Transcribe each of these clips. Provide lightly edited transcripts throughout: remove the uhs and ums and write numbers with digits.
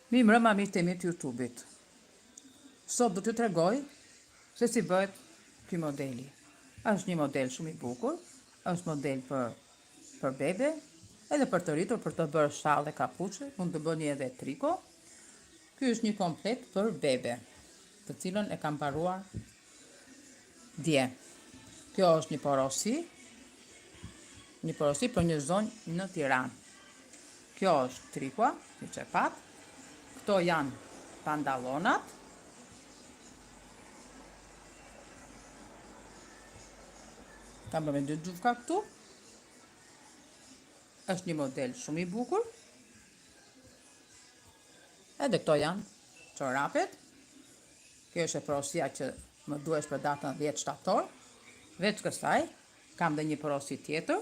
Mi mbrëma miq të mi të YouTube-it. Sot do t'ju tregoj se si bëhet ky modeli. Është një model shumë i bukur, është model për bebe, edhe për të rritur, për të bërë shallë e kapuçe, mund të bëni edhe triko. Ky është një komplet për bebe, të cilën e kam mbaruar dje. Kjo është një porosi për një zonë në Tiranë. Kjo është trikua, siç e pat. Këto janë pantallonat. Kam bërë me 2 gjufka këtu. Është një model shumë i bukur. Edhe këto janë çorapet. Kjo është e porosia që më duhesh për datën 10 shtator. Veç kësaj, kam dhe një porosi tjetër.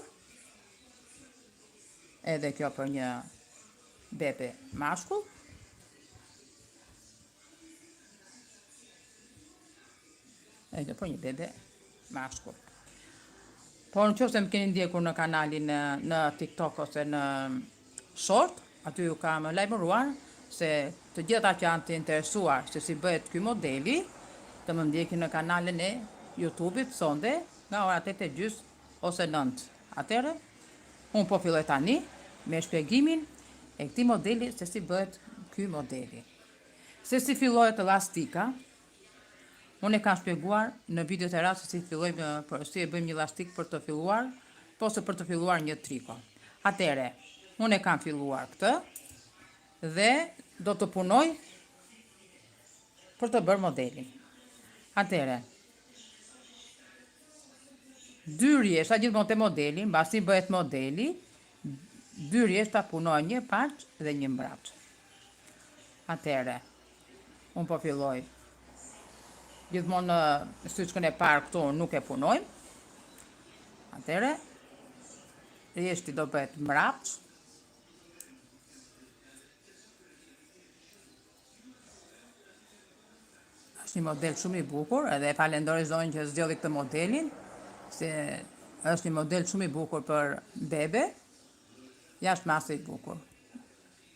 Edhe kjo për një bebe mashkull. Edhe për një bebe mashkull. Por nëse më keni ndjekur në kanalin në TikTok ose në short, aty ju kam lajmëruar se të gjithë ata që janë të interesuar se si bëhet ky modeli, të më ndjekin në kanalin e YouTube-it sonde nga ora 8:30 ose 9. Atëherë, unë po filloj tani me shpjegimin e këtij modeli se si bëhet ky modeli. Se si fillohet elastika. Unë e kam shpjeguar në videot e radhës se si fillojmë si e bëjmë një elastik për të filluar, ose për të filluar një triko. Atëherë, unë e kam filluar këtë dhe do të punoj për të bërë modelin. Atëherë, 2 rjeshta gjithmonë te modeli, mbasi bëhet modeli, 2 rjeshta punojnë, një parç dhe një mbrapsht. Atëherë, unë po filloj. Gjithmonë në syçkën e parë këtu nuk e punojmë. Atëherë, rjeshti do bëhet mbrapsht. Është një model shumë i bukur, edhe falenderoj zonjën që zgjedhi këtë modelin, se është një model shumë i bukur për bebe, jashtë mase i bukur.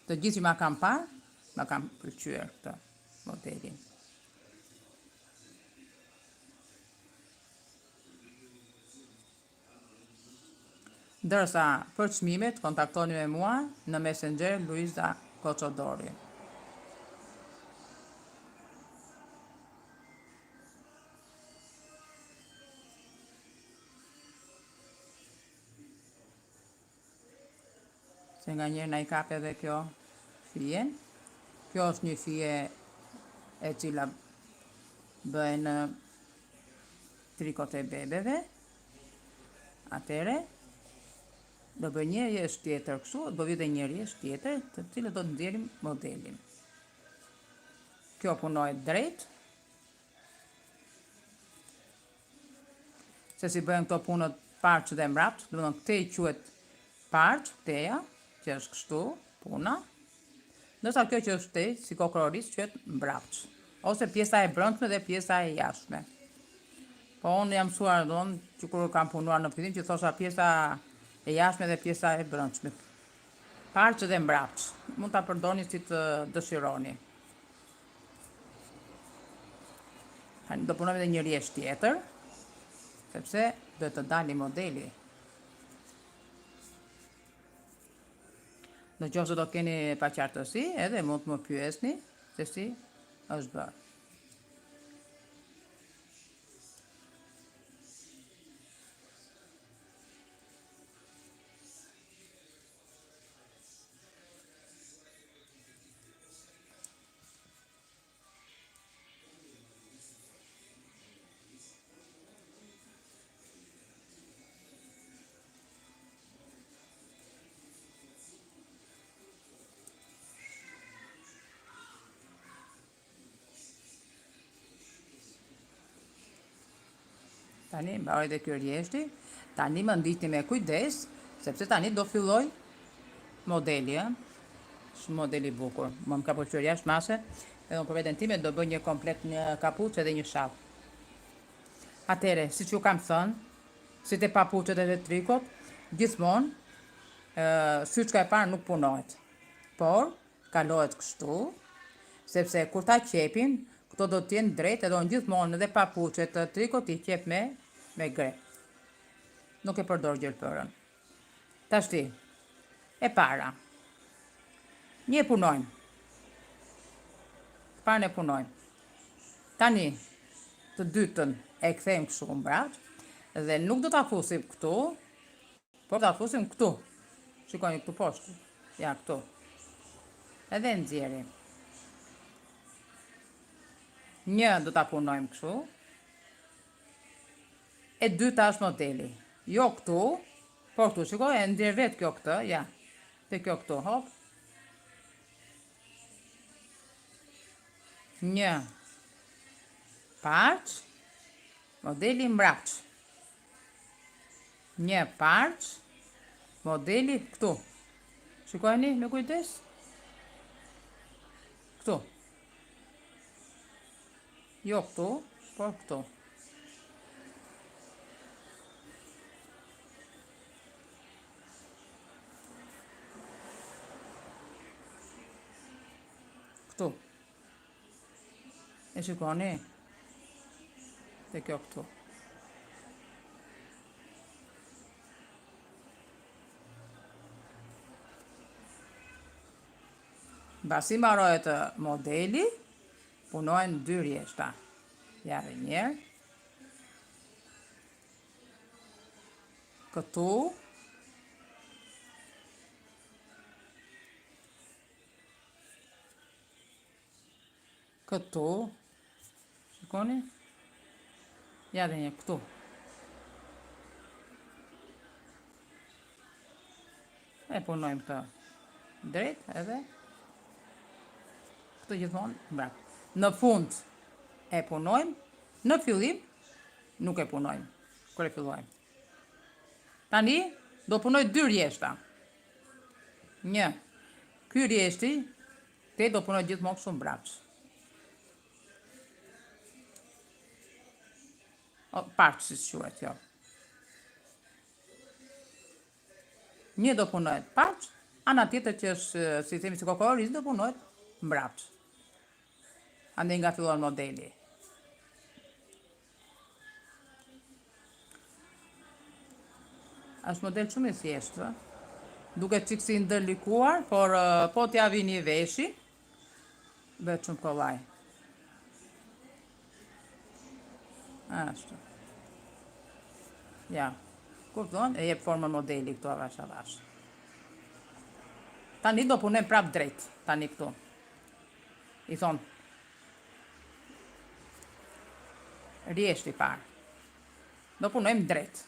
Të gjithë që ma kam parë, ma kam pëlqyer këtë modelin. Ndërsa për çmimet kontaktoni me mua në Messenger Luiza Koçodori. Se nga njerë na i kap edhe kjo fije. Kjo është një fije e cila bëhen trikot e bebeve. Atëre, do bëj një rjesht tjetër kështu, do vi dhe një rjesht tjetër, të cilët do të nxjerrim modelin. Kjo punohet drejt. Se si bëhen këto punët parç dhe mbrapsht, do të thonë këtej quhet parç, teja, që është kështu, puna. Ndërsa kjo që është tej, si kokroris, quhet mbrapsht. Ose pjesa e brendshme dhe pjesa e jashtme. Po unë jam mësuar që kur kam punuar në fillim që thosha pjesa e jashtme dhe pjesa e brendshme. Parç dhe mbrapsht. Mund ta përdorni si të dëshironi. Tani do punojmë edhe një rjesht tjetër, sepse do të dalë modeli. Në qoftë se do keni paqartësi, edhe mund të më pyesni se si është bërë. Tani mbaroj dhe kjo rjeshti. Tani më ndiqni me kujdes, sepse tani do filloj modeli. Shumë modeli i bukur. Më ka pëlqyer jashtë mase, edhe unë për veten time do bëj një komplet një kapuçë dhe një shall. Atëre, siç ju kam thënë, si te papuçet edhe trikot, gjithmonë syçka e parë nuk punohet. Por kalohet kështu, sepse kur ta qepin, këto do t'jenë drejt edhe unë gjithmonë edhe papuqet të trikot i qep me grep. Nuk e përdor gjelpërën. Tashti, e para. Një punojmë. Parën e punojmë. Tani, të dytën e kthejmë kështu mbrapsht dhe nuk do ta fusim këtu, por ta fusim këtu. Shikoni këtu poshtë. Ja, këtu. Edhe nxjerrim. Një do ta punojmë kështu. E dyta është modeli. Jo këtu, por këtu. Shikoj, e ndjer vetë kjo këtë, ja. Te kjo këtu, hop. Një parç, modeli mbrapsht. Një parç, modeli këtu. Shikojeni me kujdes? Këtu. Jo këtu, por këtu. Këtu. E shikoni? Te kjo këtu. Basi mbarohet modeli, punojnë dy rjeshta. Ja dhe njerë. Këtu. Këtu. Shikoni? Ja dhe njerë, këtu. E punojmë këtë drejt edhe këtë gjithmonë mbrapa. Në fund e punojmë, në fillim nuk e punojmë, kur e fillojmë. Tani do punoj dy rjeshta. Një, ky rjeshti, te do punoj gjithmonë kështu mbrapsht. Parç si quhet, jo. Një do punohet parç, ana tjetër që është, si themi si kokoriz, do punohet mbrapsht. Andaj nga fillon modeli. Është model shumë i thjeshtë, duket çik si ndërlikuar, por po t'ja vini veshi, bëhet shumë kollaj. Ashtu. Ja, kupton, e jep formën modeli këtu avash avash. Tani do punojmë prap drejt, tani këtu. I thonë, rjeshti parë. Do punojmë drejt.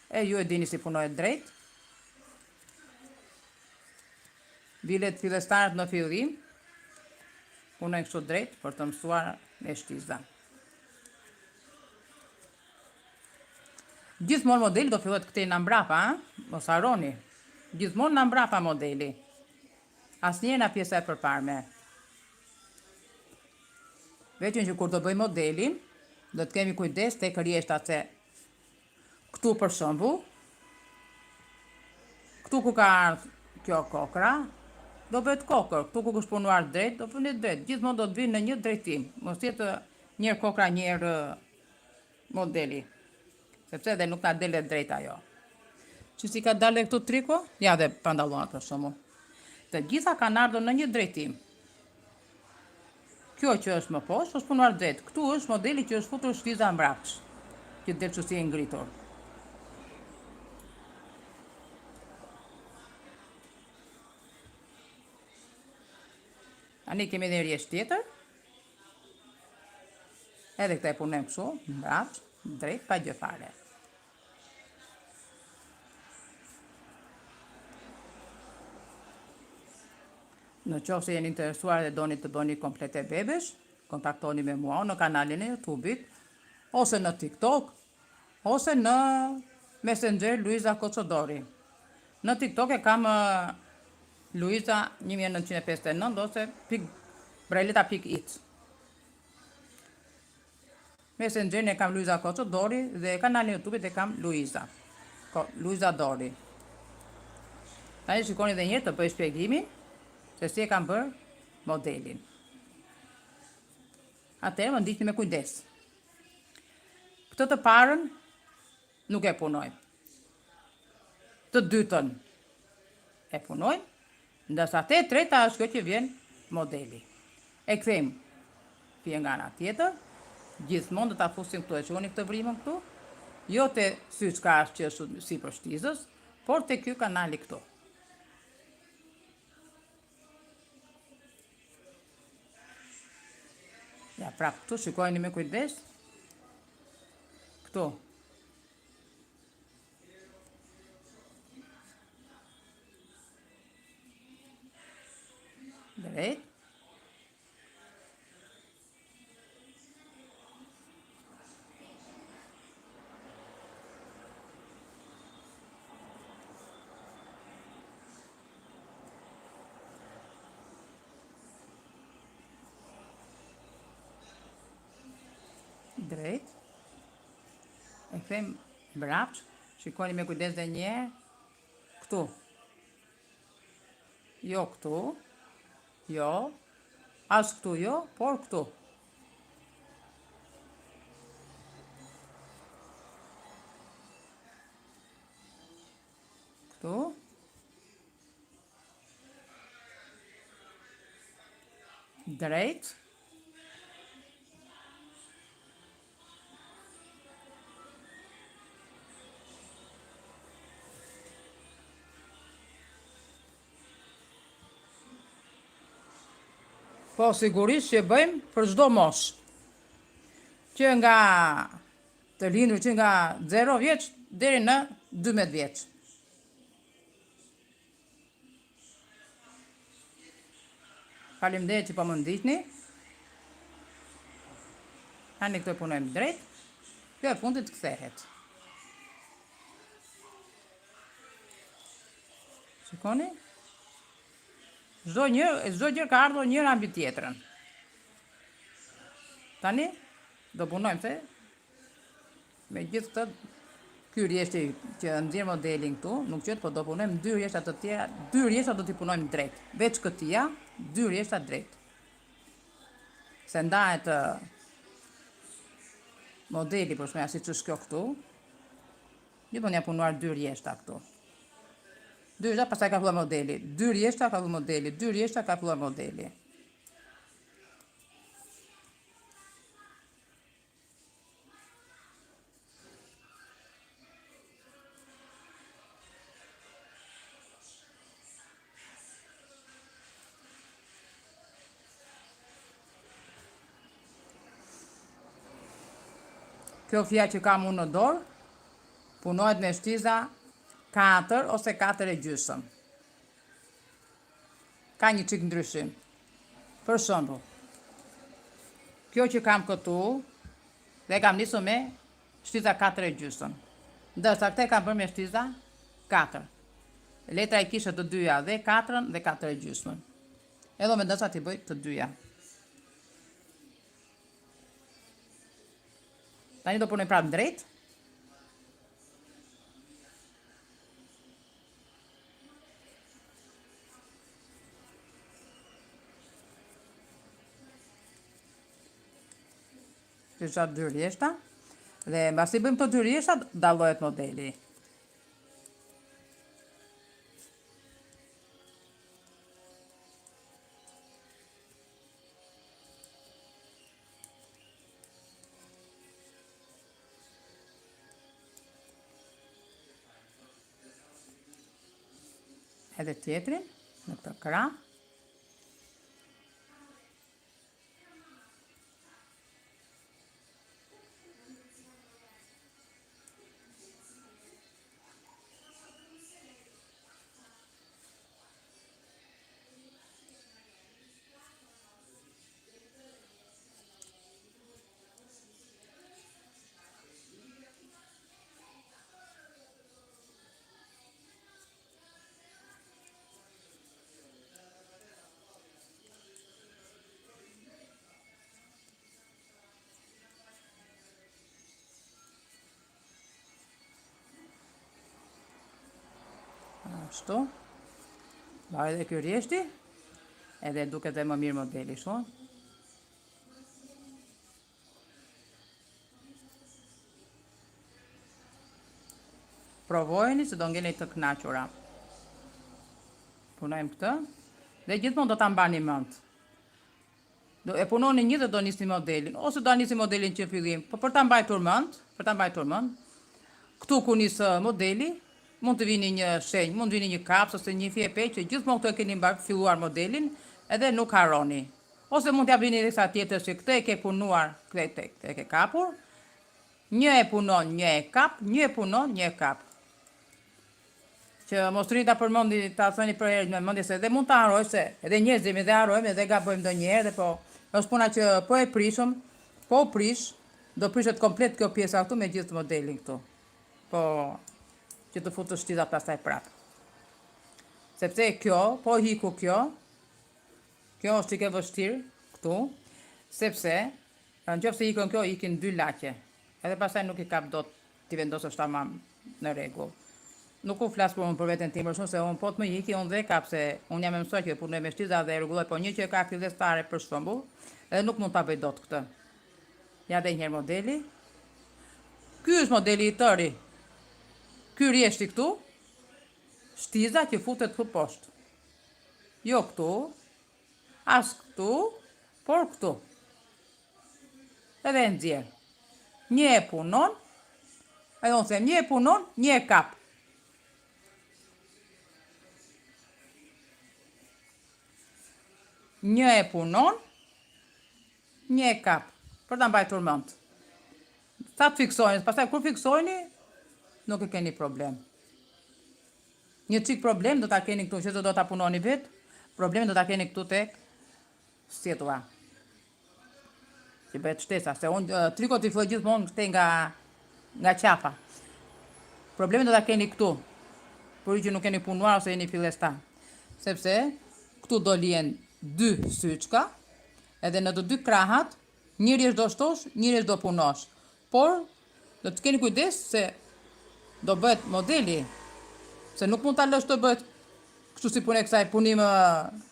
E ju e dini si punohet drejt. Bilet fillestarët në fillim, punojnë kështu drejt për të mësuar me shtiza. Gjithmonë modeli do fillohet këtej në mbrapa, mos harroni. Gjithmonë në mbrapa modeli. Asnjëherë nga pjesa e përparme. Vetëm që kur do bëj modelin, do të kemi kujdes tek rjeshtat se këtu për shembull, këtu ku ka ardhur kjo kokra, do bëhet kokër. Këtu ku është punuar drejt, do punet drejt. Gjithmonë do të vinë në një drejtim. Mos jetë njërë kokra, njërë modeli. Sepse edhe nuk na delet drejt ajo. Që si ka dalë këtu triko? Ja dhe pantallonat për shembull. Të gjitha kanë ardhur në një drejtim. Kjo që është më poshtë është punuar drejt. Këtu është modeli që është futur shtiza mbrapsht. Që del që si e ngritur. Tani kemi edhe rjesht tjetër. Edhe këta e punojmë kështu, mbrapsht, drejt, pa gjë fare. Në qoftë se jeni interesuar dhe doni të bëni komplete bebesh, kontaktoni me mua në kanalin e YouTube-it, ose në TikTok, ose në Messenger Luiza Kocodori. Në TikTok e kam Luiza 1959 ose braileta.it. Messenger e kam Luiza Kocodori dhe kanalin e YouTube-it e kam Luiza Dori. Tani shikoni edhe një herë të bëj shpjegimin se si e kam bërë modelin. Atëherë më ndiqni me kujdes. Këtë të parën nuk e punojmë. Të dytën e punojmë, ndërsa te treta është kjo që vjen modeli. E kthejmë pje nga ana tjetër, gjithmonë do ta fusim këtu, e shikoni këtë vrimën këtu, jo te syçka që është sipër shtizës, por te ky kanali këtu. Ja, prap këtu shikojeni me kujdes. Këtu. Drejt. Drejt. E kthejmë mbrapsht. Shikoni me kujdes dhe një herë. Këtu. Jo këtu. Jo. As këtu jo, por këtu. Këtu. Drejt. Po sigurisht që bëjmë për çdo moshë. Që nga të lindur që nga 0 vjeç deri në 12 vjeç. Faleminderit që po më ndiqni. Tani këtu e punojmë drejt. Kjo e fundit kthehet. Shikoni? Çdo gjë ka ardhur njëra mbi tjetrën. Tani do punojmë se me gjithë këtë, ky rjeshti që nxjerr modelin këtu, nuk qet, po do punojmë 2 rjeshta të tjera, 2 rjeshta do t'i punojmë drejt. Veç këtia, 2 rjeshta drejt. Se ndahet modeli për shkak siç është kjo këtu. Gjithmonë ja punuar 2 rjeshta këtu. 2 rjeshta, pastaj ka filluar modeli. 2 rjeshta ka filluar modeli. 2 rjeshta ka filluar modeli. Kjo fjalë që kam unë në dorë, punohet me shtiza 4 ose 4,5. Ka një çik ndryshim. Për shembull, kjo që kam këtu, dhe kam nisur me shtiza 4,5. Ndërsa këtë kam bërë me shtiza 4. Letra i kishe të dyja dhe 4 dhe 4,5. Edhe me ndërsa t'i bëj të dyja. Tani do punoj prapë drejt. Kisha 2 rjeshta. Dhe mbasi bëjmë të 2 rjeshta, dallohet modeli. Edhe tjetrin, në këtë krah. Ashtu. Varet edhe ky rjeshti, edhe duket edhe më mirë modeli, shumë. Provojeni se do ngeni të kënaqura. Punojmë këtë dhe gjithmonë do ta mbani mend. E punoni një dhe do nisni modelin, ose do nisni modelin që fillim, po për ta mbajtur mend, këtu ku nis modeli, mund të vini një shenjë, mund të vini një kaps ose një fjepe që gjithmonë këtu e keni filluar modelin edhe nuk harroni. Ose mund t'ja vini disa tjetër që këtë e ke punuar, këtë e ke kapur, një e punon, një e kap, një e punon, një e kap. Që mos rini ta përmendi, ta thoni për herë me mendje se edhe mund ta harroj se edhe njerëzit edhe harrojmë edhe gabojmë ndonjëherë dhe po është puna që po e prishëm, po u prish, do prishet komplet kjo pjesa këtu me gjithë modelin këtu. Po që të futë shtiza pastaj prapë. Sepse kjo, po hiku kjo është çike vështirë këtu, sepse nëse ikën kjo, ikin 2 laqe. Edhe pastaj nuk i kap dot ti vendosësh tamam në rregull. Nuk u flas për veten time, shumë se unë po të më iki, unë dhe kap se unë jam e mësuar që punoj me shtiza dhe rregulloj, po një që ka fillestare për shembull, edhe nuk mund ta bëj dot këtë. Ja dhe njëherë modeli. Ky është modeli i tëri. Ky rjeshti këtu, shtiza që futet këtu poshtë. Jo këtu, as këtu, por këtu. Edhe nxjerr. Një e punon, ajo unë them, një e punon, një e kap. Një e punon, një e kap, për ta mbajtur mend. Sa të fiksojni, pastaj kur fiksojni, nuk e keni problem. Një çik problem do ta keni këtu, që do ta punoni vetë, problemin do ta keni këtu tek sjetua. Që bëhet shtesa, se unë trikot i filloj gjithmonë këtej nga qapa. Problemin do ta keni këtu, por që nuk keni punuar ose jeni fillestar. Sepse këtu do lihen 2 syçka, edhe në të 2 krahat, njëri është do shtosh, njëri është do punosh. Por, do të keni kujdes se do bëhet modeli, se nuk mund ta lësh të bëhet kështu si punë kësaj punim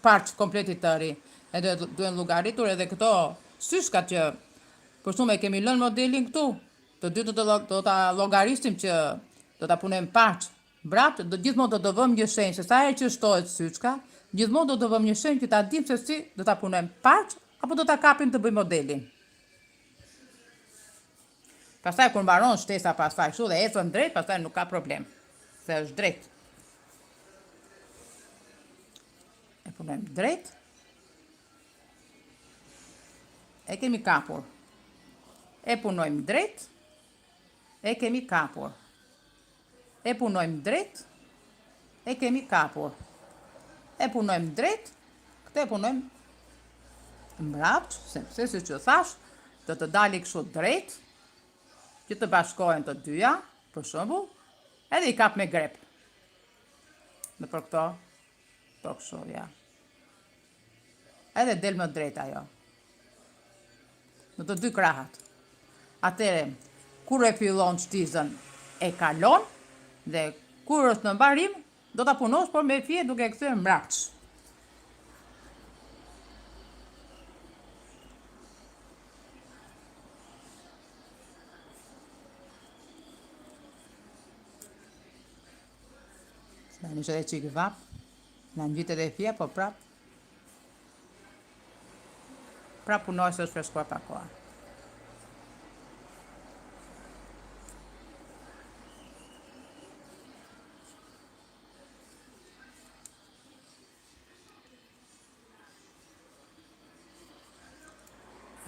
parç kompletit të ri. Edhe duhen llogaritur edhe këto syçkat që për shkak e kemi lënë modelin këtu, të dy do ta llogaristim që do ta punojmë parç. Brapt, gjithmonë do të vëmë një shenjë, se sa herë që shtohet syçka, gjithmonë do të vëmë një shenjë që ta dimë se si do ta punojmë parç apo do ta kapim të bëjmë modelin. Pastaj kur mbaron shtesa pastaj kështu dhe ecën drejt, pastaj nuk ka problem. Se është drejt. E punojmë drejt. E kemi kapur. E punojmë drejt. E kemi kapur. E punojmë drejt. E kemi kapur. E punojmë drejt. Këtë e punojmë mbrapsht, sepse siç që thash, do të dali kështu drejt, që të bashkohen të dyja, për shembull, edhe i kap me grep. Në për këto, to kështu, ja. Edhe del më drejt ajo. Në të 2 krahat. Atëre, kur e fillon shtizën, e kalon, dhe kur është në mbarim, do ta punosh, por me fije duke kthyer mbrapsht. Në një edhe qikë vap, në një vitë edhe fija, po prap punoj se është freskuar pa koha.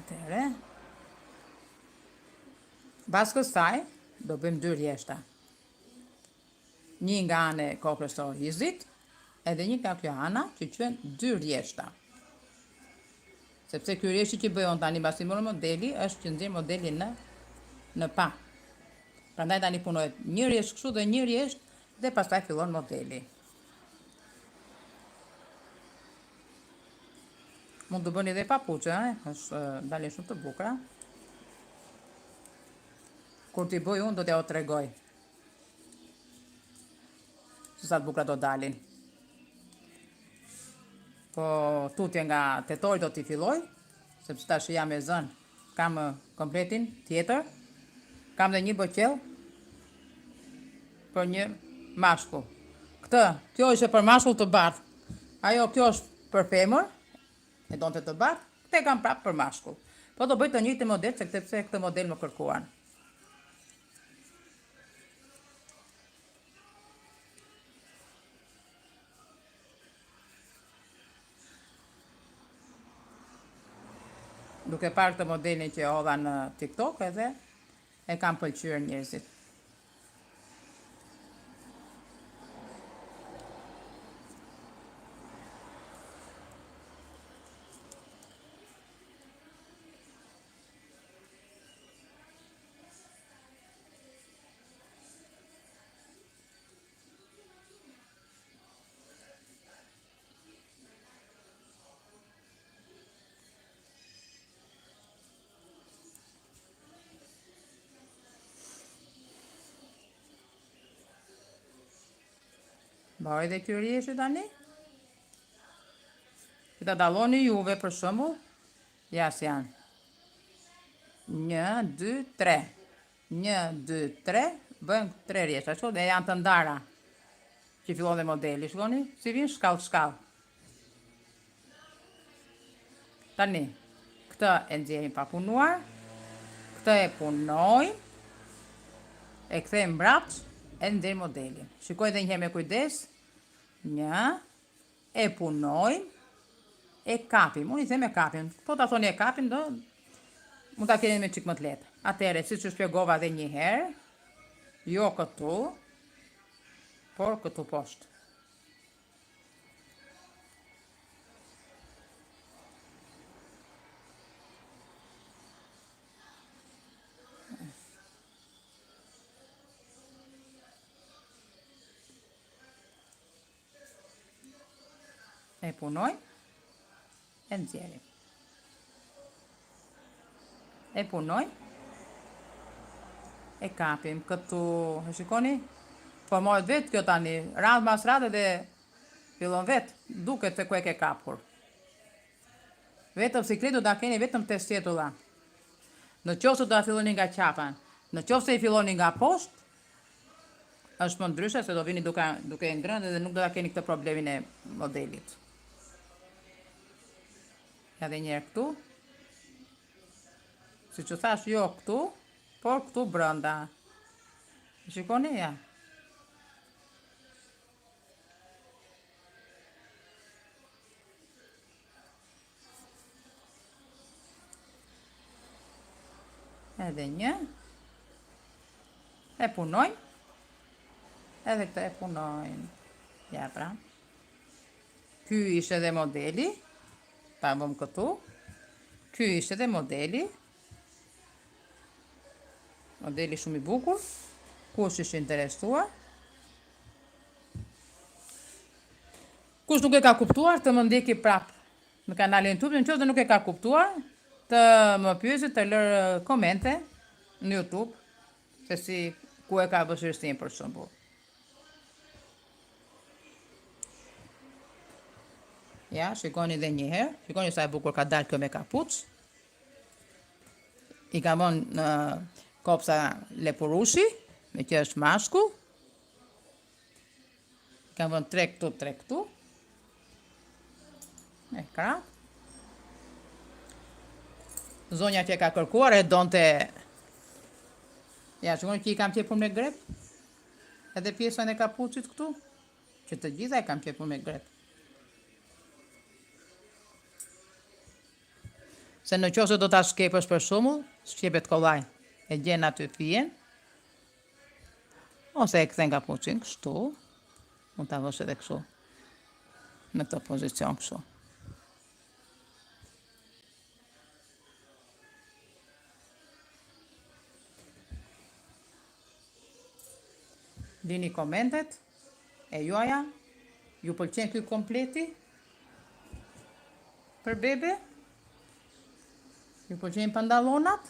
Atëre, pas kësaj, do bëjmë 2 rjeshta. Një nga anë e kokrës së orizit, edhe një nga kjo ana që quhen 2 rjeshta. Sepse ky rjeshti që bëjon tani mbasi morë modeli, është që nxjerr modelin në pa. Prandaj tani punohet një rjesht kështu dhe një rjesht dhe pastaj fillon modeli. Mund të bëni edhe papuçe, është dalin shumë të bukura. Kur t'i bëj unë do t'ja o tregoj. Se sa të bukura do dalin. po tutje nga tetori do t'i filloj, sepse tash jam e zënë, kam kompletin tjetër, kam dhe një boqel për një mashkull. Kjo ishte për mashkull të bardhë, ajo kjo është për femër, e donte të bardhë, këtë kam prapë për mashkull. Po do bëj të njëjtin model, sepse këtë model më kërkuan. Duke parë këtë modelin që hodha në TikTok edhe e kam pëlqyer njerëzit. Bëj dhe ky rjeshtë tani. Këta dalloni juve për shembull, ja si janë. 1, 2, 3. 1, 2, 3, bëjmë 3 rjeshtë, ashtu dhe janë të ndara. Që fillon dhe modeli, shkoni, si vinë shkallë. Tani, këtë e nxjerrim pa punuar, këtë e punojmë, e kthejmë mbrapsht, e nxjerrim modelin. Shikoj dhe njëherë me kujdes. 1, e punojmë, e kapim. Unë i them e kapim. Po ta thoni e kapim, mund ta keni me çik më të lehtë. Atëherë, siç u shpjegova edhe një herë, jo këtu, por këtu poshtë. E punojmë, e nxjerrim. E punojmë, e kapim këtu, e shikoni? Po mohet vetë kjo tani, radhë mas radhë dhe fillon vetë, duket se ku e ke kapur. Vetëm sikletu da keni vetëm të sjetulla. Në qoftë se do ta filloni nga qapa, në qoftë se i filloni nga poshtë, është më ndryshe se do vini duke ngrënë dhe nuk do ta keni këtë problemin e modelit. Edhe njerë këtu, si që thash jo këtu, por këtu brënda. Shikoni, ja. Edhe një, e punojmë, edhe këtë e punojmë. Ja, pra. Ky ishte dhe modeli. Ta bëm këtu. Ky ishte dhe modeli. Modeli shumë i bukur. Kush ishte interesuar. Kush nuk e ka kuptuar të më ndjeki prap në kanalin YouTube, në qoftë se nuk e ka kuptuar, të më pyesë të lërë komente në YouTube, se si ku e ka vështirësinë për shembull. Ja, shikoni dhe një herë. Shikoni sa e bukur ka dalë kjo me kapuç. I ka vënë në kopsa lepurushi, me që është mashkull. I ka vënë 3 këtu, 3 këtu. E krah. Zonja që e ka kërkuar e donte. Ja, shikoni që i kam qepur me grep. Edhe pjesën e kapuçit këtu, që të gjitha e kam qepur me grep. Se në qoftë se do ta shkepësh për shembull, shqepet kollaj, e gjen aty fijen, ose e kthen kapuçin kështu, mund ta vësh edhe kështu, në këtë pozicion kështu. Dini komentet e juaja, ju pëlqen ky kompleti për bebe? Ju pëlqejnë pantallonat?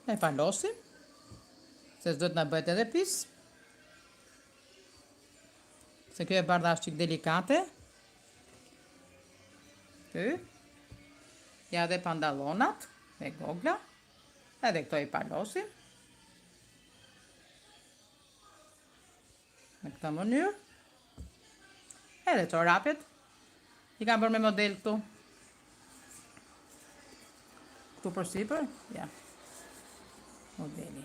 E palosim, se s'do të na bëhet edhe pis. Se kjo e bardha është qik delikate. Ky. Ja dhe pandalonat me gogla. Edhe këto i palosim. Në këtë mënyrë. Edhe çorapet. I kam bërë me model këtu. Këtu për sipër, ja. Modeli.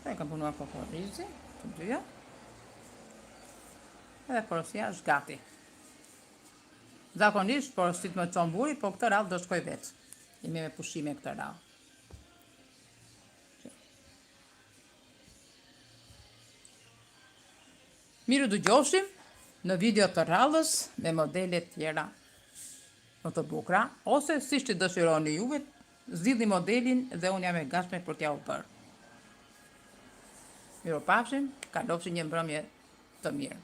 E kam punuar kokorizi, të dyja. Edhe porosia është gati. Zakonisht porosit më çon buri, po këtë radhë do shkoj vetë. Jemi me pushime këtë radhë. Miru dëgjofshim në video të radhës me modelet tjera më të bukura, ose siç të dëshironi juve, zgjidhni modelin dhe unë jam e gatshme për t'ja u bërë. Mirupafshim, kalofshi një mbrëmje të mirë.